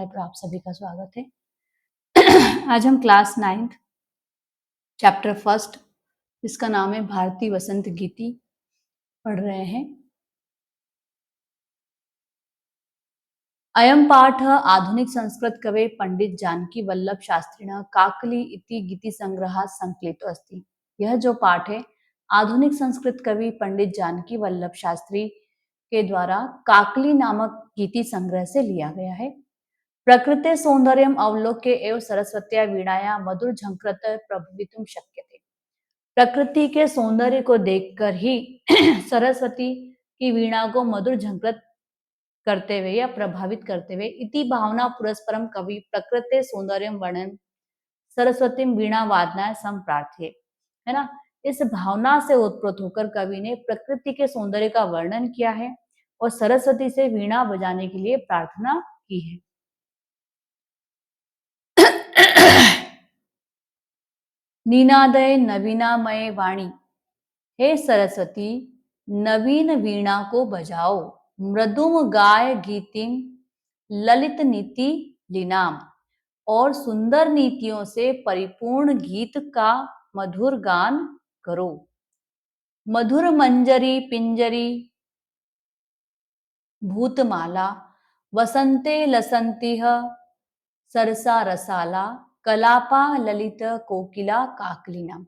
पर आप सभी का स्वागत है। आज हम क्लास 9th चैप्टर फर्स्ट जिसका नाम है भारतीय वसंत गीति पढ़ रहे हैं। अयं पाठ आधुनिक संस्कृत कवे पंडित जानकी वल्लभ शास्त्रिणः काकली इति गीति संग्रहात् संकलितो अस्ति। यह जो पाठ है आधुनिक संस्कृत कवि पंडित जानकी वल्लभ शास्त्री के द्वारा काकली नामक गीति संग्रह से लिया गया है। प्रकृते सौंदर्यम अवलोक्य एव सरस्वत्या वीणाया मधुर झंकृत प्रभवितुम शक्यते। प्रकृति के सौंदर्य को देखकर ही सरस्वती की वीणा को मधुर झंकृत करते हुए या प्रभावित करते हुए इति भावना पुरस्परम कवि प्रकृते सौंदर्यम वर्णन सरस्वती वीणा वादना संप्रार्थ्ये, है ना। इस भावना से उत्प्रोत होकर कवि ने प्रकृति के सौंदर्य का वर्णन किया है और सरस्वती से वीणा बजाने के लिए प्रार्थना की है। निनादय नवीनामय वाणी, हे सरस्वती नवीन वीणा को बजाओ। मृदुम गाय गीतिम ललित नीति लीनाम, और सुंदर नीतियों से परिपूर्ण गीत का मधुर गान करो। मधुर मंजरी पिंजरी भूतमाला वसंते लसंतिह सरसा रसाला कलापा ललित कोकिला काकलिना।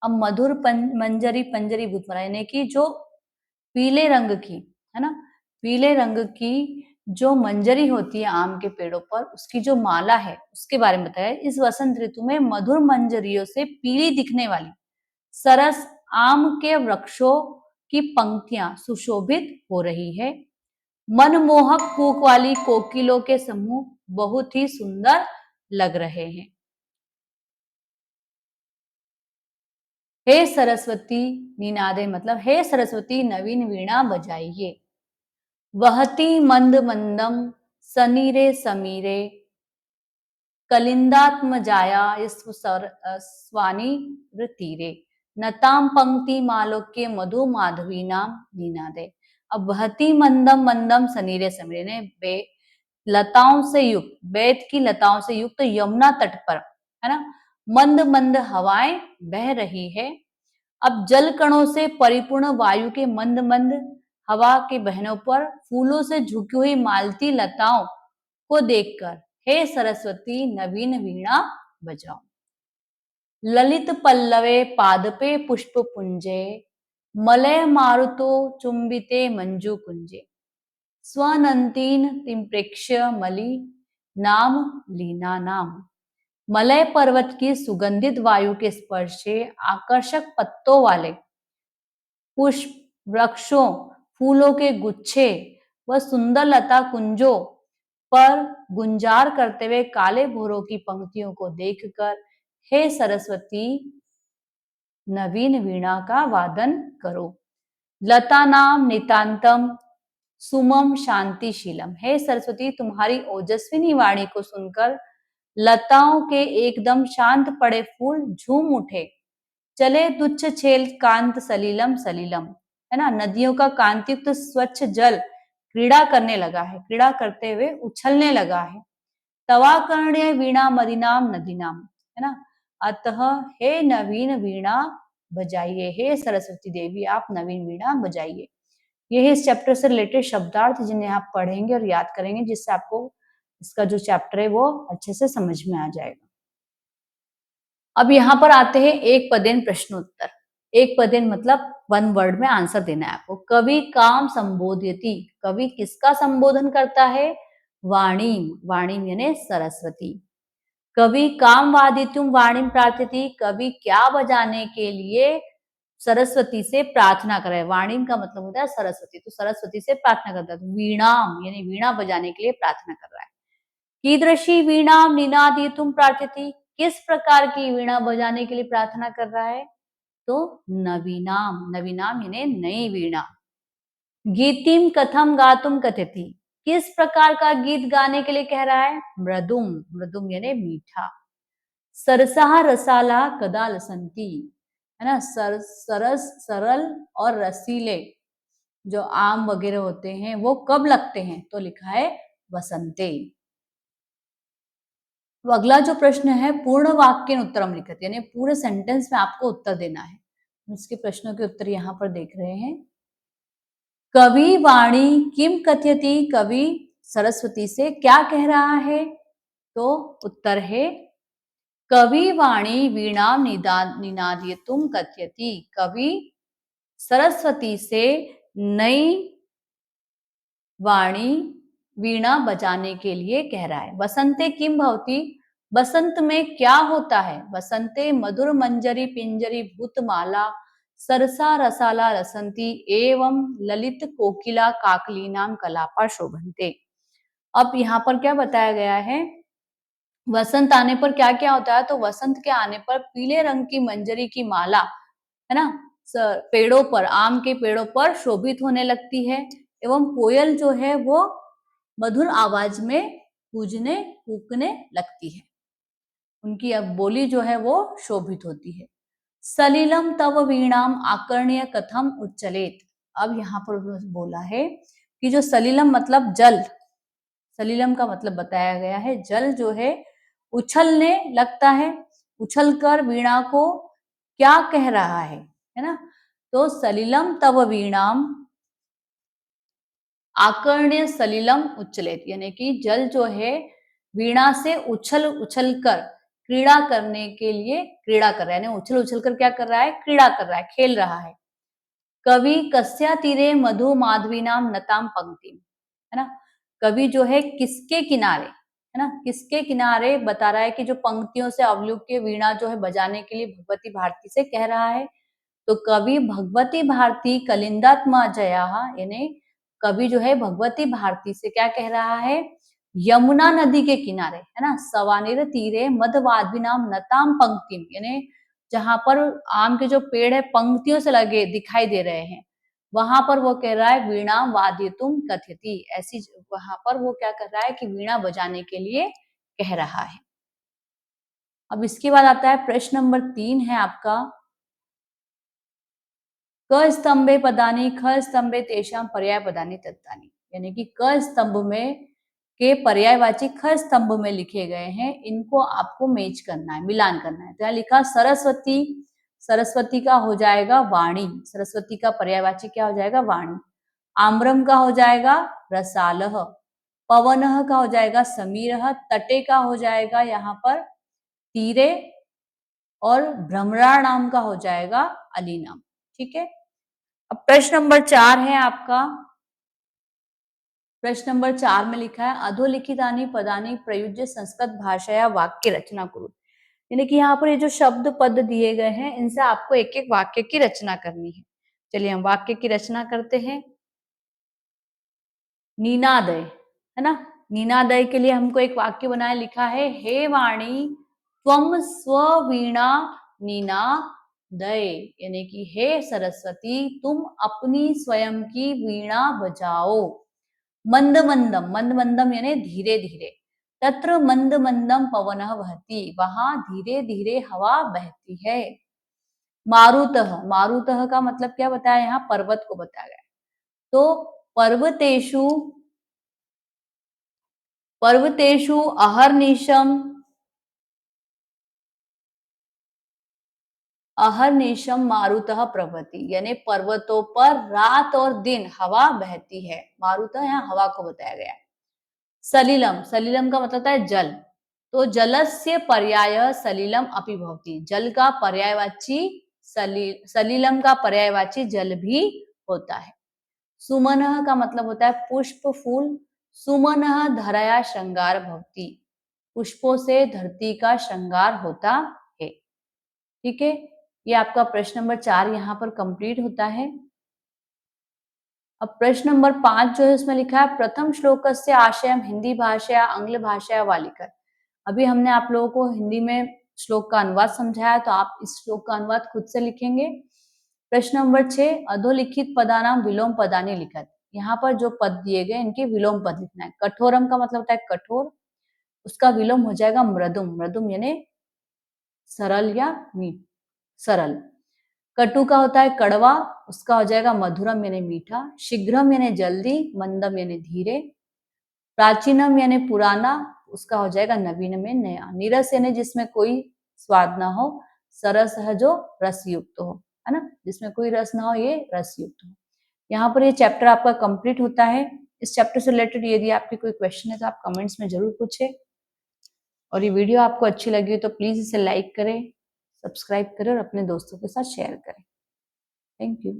अब मधुर मंजरी पंजरी भूतमाला यानी कि जो पीले रंग की, है ना, पीले रंग की जो मंजरी होती है आम के पेड़ों पर, उसकी जो माला है उसके बारे में बताया। इस वसंत ऋतु में मधुर मंजरियों से पीली दिखने वाली सरस आम के वृक्षों की पंक्तियां सुशोभित हो रही है। मनमोहक कूक वाली कोकिलों के समूह बहुत ही सुंदर लग रहे हैं। हे सरस्वती निनादे मतलब हे सरस्वती नवीन वीणा बजाइए। वहती मंद मंदम सनीरे समीरे कलिंदात्म जाया स्वानी तीरे नताम पंक्ति मालोक्य मधु माधवी नाम निनादे। अब वहती मंदम मंदम सनीरे समीरे ने लताओं से युक्त, बेत की लताओं से युक्त यमुना तट पर, है ना, मंद मंद हवाएं बह रही है। अब जल कणों से परिपूर्ण वायु के मंद मंद हवा के बहनों पर फूलों से झुकी हुई मालती लताओं को देखकर हे सरस्वती नवीन वीणा बजाओ। ललित पल्लवे पादपे पुष्प पुंजे मलय मारुतो चुंबिते मंजू कुंजे स्वनंतीन तिम्प्रेक्ष्य मलि नाम लीना नाम। मलय पर्वत की सुगंधित वायु के स्पर्श से आकर्षक पत्तों वाले पुष्प वृक्षों, फूलों के गुच्छे व सुंदर लता कुंजों पर गुंजार करते हुए काले भोरों की पंक्तियों को देखकर हे सरस्वती नवीन वीणा का वादन करो। लता नाम नितांतम सुमम शांतिशीलम, हे सरस्वती तुम्हारी ओजस्विनी वाणी को सुनकर लताओं के एकदम शांत पड़े फूल झूम उठे। चले तुच्छ छेल कांत सलीलम सलीलम, है ना, नदियों का कांतियुक्त स्वच्छ जल क्रीड़ा करने लगा है, क्रीड़ा करते हुए उछलने लगा है। तवा कर्ण्य वीणा मदिनाम नदीनाम, है ना, अतः हे नवीन वीणा बजाइए, हे सरस्वती देवी आप नवीन वीणा बजाइए। ये इस चैप्टर से रिलेटेड शब्दार्थ जिन्हें आप पढ़ेंगे और याद करेंगे, जिससे आपको इसका जो चैप्टर है वो अच्छे से समझ में आ जाएगा। अब यहाँ पर आते हैं एक पदेन प्रश्नोत्तर। एक पदेन मतलब वन वर्ड में आंसर देना है आपको। कवि काम संबोधयति, कवि किसका संबोधन करता है? वाणीम, वाणीम यानी सरस्वती। कवि काम वादितुम वाणीम प्रार्थयति, कवि क्या बजाने के लिए सरस्वती से प्रार्थना करे। वाणीम का मतलब होता है सरस्वती, तो सरस्वती से प्रार्थना करता है। वीणाम यानी वीणा बजाने के लिए प्रार्थना कर रहा है। कीदृशी वीणाम निनादितुम प्रार्थयति, किस प्रकार की वीणा बजाने के लिए प्रार्थना कर रहा है? तो नवीनाम, नवीनाम यानी नई वीणा। गीतिम कथम गातुम कथयति, किस प्रकार का गीत गाने के लिए कह रहा है? मृदुम, मृदुम यानी मीठा। सरसा रसाला कदा लसंती, है ना, सरस सरल और रसीले जो आम वगैरह होते हैं वो कब लगते हैं? तो लिखा है वसंते। तो अगला जो प्रश्न है पूर्ण वाक्येन उत्तरम लिखित, यानी पूरे सेंटेंस में आपको उत्तर देना है। इसके प्रश्नों के उत्तर यहाँ पर देख रहे हैं। कवि वाणी किम कथयति, कवि सरस्वती से क्या कह रहा है? तो उत्तर है कवि वाणी वीणा निनादयतुम कथयति, कवि सरस्वती से नई वाणी वीणा बजाने के लिए कह रहा है। वसंते किम भवति, बसंत में क्या होता है? वसंते मधुर मंजरी पिंजरी भूतमाला सरसा रसाला रसंती एवं ललित कोकिला काकलीनाम कलापा शोभन्ते। अब यहाँ पर क्या बताया गया है? वसंत आने पर क्या क्या होता है? तो वसंत के आने पर पीले रंग की मंजरी की माला, है ना, पेड़ों पर, आम के पेड़ों पर शोभित होने लगती है एवं कोयल जो है वो मधुर आवाज में कूजने कूकने लगती है। उनकी अब बोली जो है वो शोभित होती है। सलिलम तव वीणाम आकर्ण्य कथम उच्चलेत। अब यहाँ पर बोला है कि जो सलिलम मतलब जल, सलिलम का मतलब बताया गया है जल जो है उछलने लगता है, उछलकर वीणा को क्या कह रहा है ना? तो सलिलम तव वीणाम आकर्ण्य सलिलम उच्चलेत, यानी कि जल जो है वीणा से उछल उछल कर क्रीड़ा करने के लिए क्रीड़ा कर रहा है, यानी उछल उछल कर क्या कर रहा है? क्रीड़ा कर रहा है, खेल रहा है। कवि कस्या तीरे मधु माधवी नाम नताम पंक्ति, है ना, कवि जो है किसके किनारे, है ना, किसके किनारे बता रहा है कि जो पंक्तियों से अवलुक के वीणा जो है बजाने के लिए भगवती भारती से कह रहा है। तो कवि भगवती भारती कलिंदात्मा जया, यानी कवि जो है भगवती भारती से क्या कह रहा है? यमुना नदी के किनारे, है ना, सवानिर तीरे मधवाद्वी नाम नताम पंक्तिम, यानी जहां पर आम के जो पेड़ है पंक्तियों से लगे दिखाई दे रहे हैं, वहां पर वो कह रहा है वीणा वाद्यतुम कथयति, ऐसी वहां पर वो क्या कर रहा है कि वीणा बजाने के लिए कह रहा है। अब इसके बाद आता है प्रश्न नंबर 3 है आपका, क स्तंभे पदानि ख स्तंभे तेषां पर्याय पदानि तत्तानि, यानी कि क स्तंभ में के पर्यायवाची ख स्तंभ में लिखे गए हैं, इनको आपको मैच करना है, मिलान करना है। तो यहाँ लिखा सरस्वती, सरस्वती का हो जाएगा वाणी, सरस्वती का पर्यायवाची क्या हो जाएगा? वाणी। आम्रम का हो जाएगा रसालह, पवनः का हो जाएगा समीरः, तटे का हो जाएगा यहाँ पर तीरे, और भ्रमराणाम का हो जाएगा अलीनाम। ठीक है। अब प्रश्न नंबर 4 है आपका। प्रश्न नंबर 4 में लिखा है अधोलिखितानि पदानि प्रयुज्य संस्कृत भाषाया वाक्य रचना करो, यानी कि यहाँ पर ये जो शब्द पद दिए गए हैं इनसे आपको एक एक वाक्य की रचना करनी है। चलिए हम वाक्य की रचना करते हैं। नीनादय, है ना, नीनादय के लिए हमको एक वाक्य बनाया, लिखा है हे वाणी त्वम स्ववीणा नीनादय, यानी कि हे सरस्वती तुम अपनी स्वयं की वीणा बजाओ। मंद मंदम, मंद मंदम यानी धीरे धीरे, तत्र मंद मंदम पवनः वहति, वहां धीरे धीरे हवा बहती है। मारुतः, मारुतः का मतलब क्या बताया? यहाँ पर्वत को बताया गया। तो पर्वतेषु, पर्वतेषु अहर्निशम, अहर्निशम मारुतः प्रवहति, यानी पर्वतों पर रात और दिन हवा बहती है। मारुतः यहाँ हवा को बताया गया। सलिलम, सलिलम का मतलब है जल, तो जलस्य पर्याय सलिलम अपि भवति, जल का पर्यायवाची सलिलम का पर्यायवाची जल भी होता है। सुमनः का मतलब होता है पुष्प फूल, सुमनः धरया श्रृंगार भवति, पुष्पों से धरती का श्रृंगार होता है। ठीक है, ये आपका प्रश्न नंबर 4 यहाँ पर कंप्लीट होता है। अब प्रश्न नंबर 5 जो है उसमें लिखा है प्रथम श्लोक से आशयम हिंदी भाषा आंग्ल भाषा वालिकर। अभी हमने आप लोगों को हिंदी में श्लोक का अनुवाद समझाया, तो आप इस श्लोक का अनुवाद खुद से लिखेंगे। प्रश्न नंबर 6 अधोलिखित पदानाम विलोम पदानि लिखत, यहाँ पर जो पद दिए गए इनके विलोम पद लिखना है। कठोरम का मतलब होता है कठोर, उसका विलोम हो जाएगा मृदुम, मृदुम यानी सरल या मीठ, सरल। कटु का होता है कड़वा, उसका हो जाएगा मधुरम यानी मीठा। शीघ्रम यानी जल्दी, मंदम यानी धीरे। प्राचीनम यानी पुराना, उसका हो जाएगा नवीन में नया। नीरस यानी जिसमें कोई स्वाद ना हो, सरस है जो रस युक्त हो, है ना, जिसमें कोई रस ना हो ये रस युक्त हो। यहाँ पर ये चैप्टर आपका कंप्लीट होता है। इस चैप्टर से रिलेटेड यदि आपके कोई क्वेश्चन है तो आप कमेंट्स में जरूर पूछें, और ये वीडियो आपको अच्छी लगी हो तो प्लीज इसे लाइक करें, सब्सक्राइब करें और अपने दोस्तों के साथ शेयर करें। Thank you.